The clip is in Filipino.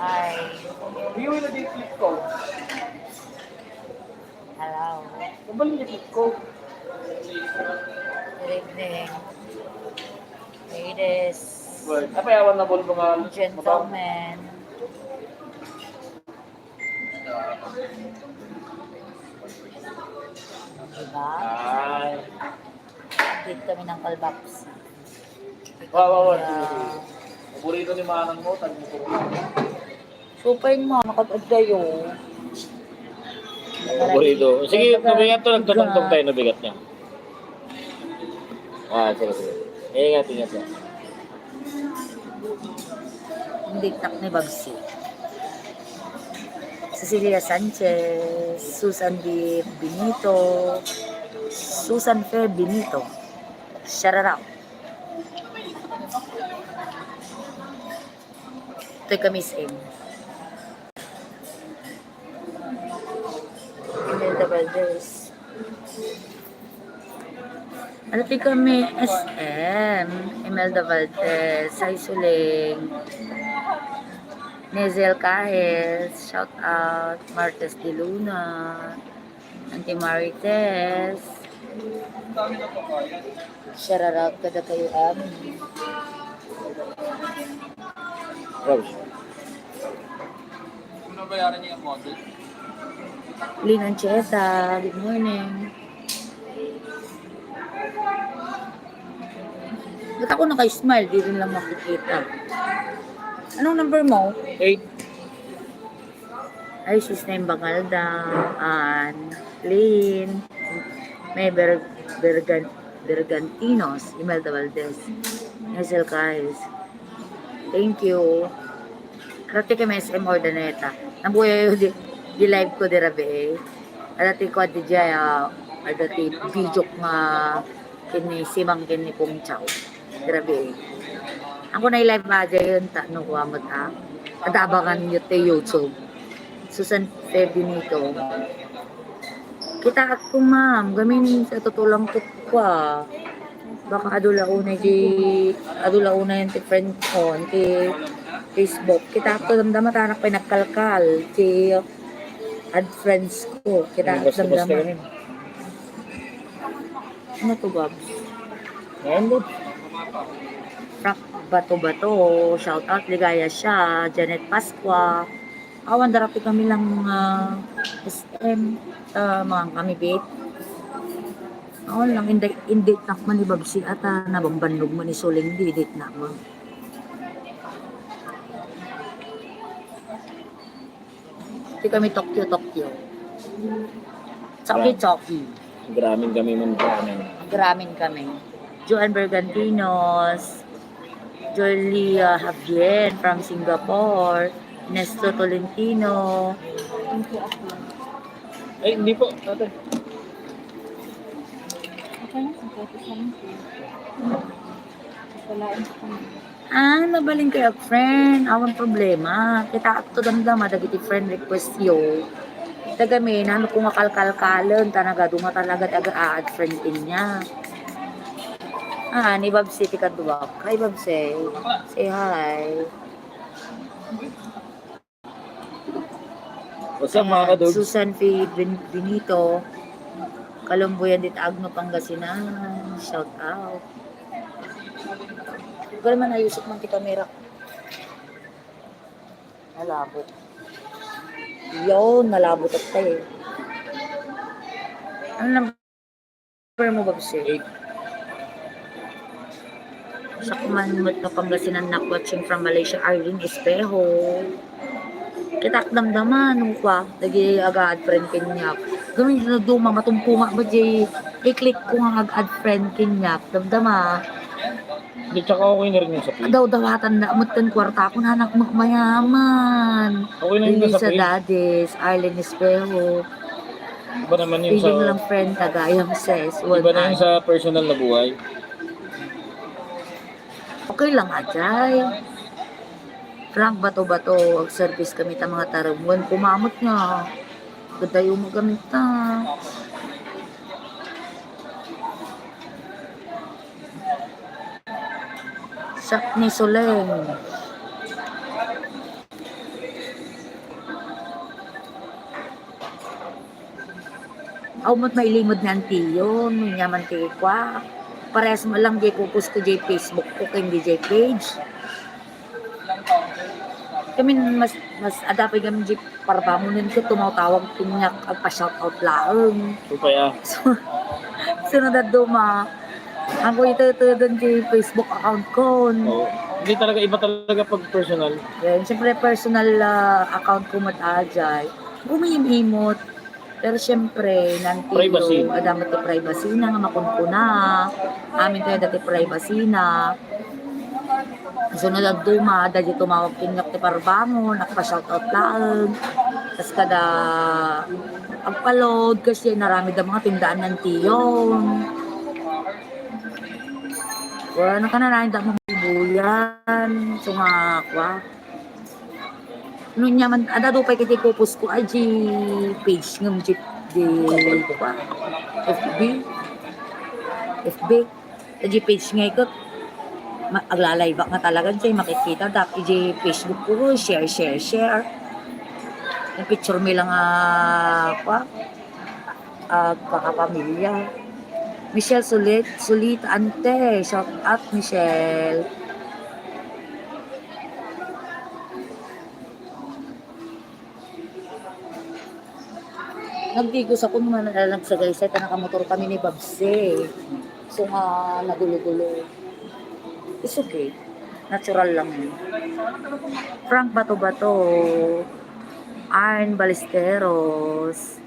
Hi. View na din clip ko. Hello. Nabalik yung clip ko. Good evening. Ladies, Apa yawan na bulbo nga? gentlemen. Diba? Ay. Dito kami ng Kalbaps. Wow. Paborito ni Manang mo, tag mo ko. Super mo, nakapag kayo. Paborito. Sige, nabigat to. Nagtatungtong tayo nabigat niya. Sige. Ingat niya. Hindi tak ni Babsi. Cecilia Sanchez, Susan D. Benito, Susan Fe Benito. Shout out. Ito'y kami same. Imelda Valdez. Alati kami SM. Imelda Valdez. Sai Suling. Nezel Cajes. Shout out. Martes de Luna. Auntie Marites. Shout out kada kayo amin. Robs. Ano bayaran niya yung model? Lynn Ancheta. Good morning. Ba't ako naka-smile? Di rin lang makikita. Anong number mo? 8. Ay, sis na yung Bangalda. Ann. Lynn. May Bergantinos. Imelda Valdez. Hazel Cajes. Thank you. Karate kami SM Ordaneta. Nabuhay yung di live ko di rabi eh. Karate ko di jaya. Karate video nga kini simang kini Pong Chow. Di rabi eh. Ako na i-live aja yun. No, kuwamot ha. Kadabangan nyo te YouTube. Susan Febinito. Kita ako ma'am. Gamin sa tutulang tukwa. Baka adulaunay yung ti friend ko, ti Facebook. Kita ako damdama tanak pinagkalkal. Ti add friends ko. Kita ako damdama. Ano to, Babs? Nandun. Frank Bato-Bato. Shout out. Ligaya siya. Janet Pasqua. Awan darapi kami lang SM. Mga kami bait. Ako lang, indate na man ni Babsi at nabambanlog man ni Suling, didate na mo. Hindi kami Tokyo. Choki. Gramin kami man gramin. Gramin kami. Joan Bergantinos, Jolia Javier from Singapore, Nesto Tolentino. Ay, hindi po. Ate. Mabaling kayo, friend. Awan problema. Kita at to damdama, dagiti friend request yo. Tagami, nano kung akalkalkalan, tanaga, dunga talaga taga-aad friend din niya. Ni Babsi, tika duwak. Hi, Babsi. Say hi. What's up mga kadog? Susan F. Benito. Kalumbuyan dit Agno Pangasinan. Shout out. Pero man ayusok man ti kamera. Nalabot. Yun, nalabot at tayo. Ano number mo, Babsi? 8. Sa kumanmot na Pangasinan na watching from Malaysia, Arlene Espejo. Kita damdaman nung kwa, lagi agad friend kinyak. Gawin na duma, matumpunga ba di, i-click ko nga agad friend kinyak. Damdama. Di tsaka okay na rin yung sa page. Daw-dawatan na, mutan kwarta ako na anak mayaman. Okay na yung Lisa nasa page. Dades, Arlene Espejo. Iba naman yung sa... Feeling lang friend, tagayang ses. Iba na yung sa personal na buhay. Okay lang ajay. Frank Bato-Bato, service kami ta mga tarungan. Kumamot nga. Ganda yung magamit ta. Sak ni Soleng. Aumot mailimod ni auntie yun. Nyaman kay kwa. Parehas mo lang jay kupos ko jay Facebook ko kay hindi jay page. Kami mas adapay kami jay parbangunin ko tumatawag pinyak agpa-shoutout laeng. So kaya, So, sunod na duma. Ako ito doon jay Facebook account ko. oh, hindi talaga, iba talaga pag personal. Yan, siyempre personal account ko matajay. Umimimot. Pero siyempre, nanti Privacy. yung adamat ti privacy na nga makunkuna. Amin tayo dati privacy na. Sunod ang duma, dahil tumawag pinyak ti parbangon, nakpa-shoutout lang. Tapos kada agpaload kasi narami da mga tindaan ng tiyon. Wala na ka na nahin da mga bulan. So nga, kwa. Nun man, ada do pa kiti popos ko ay page ng di kwa. FB di page nga ikot aglalay ba nga talaga siya makikita dapat di Facebook ko share yung picture mo lang kwa kakapamilya. Michelle Sulit ante, shout out Michelle. Nagdigos ako nung nagsagaysay ta nakamotor kami ni Babse. So nga nagulo-gulo. It's okay. Natural lang yun. Frank Bato-Bato. Arn Ballesteros.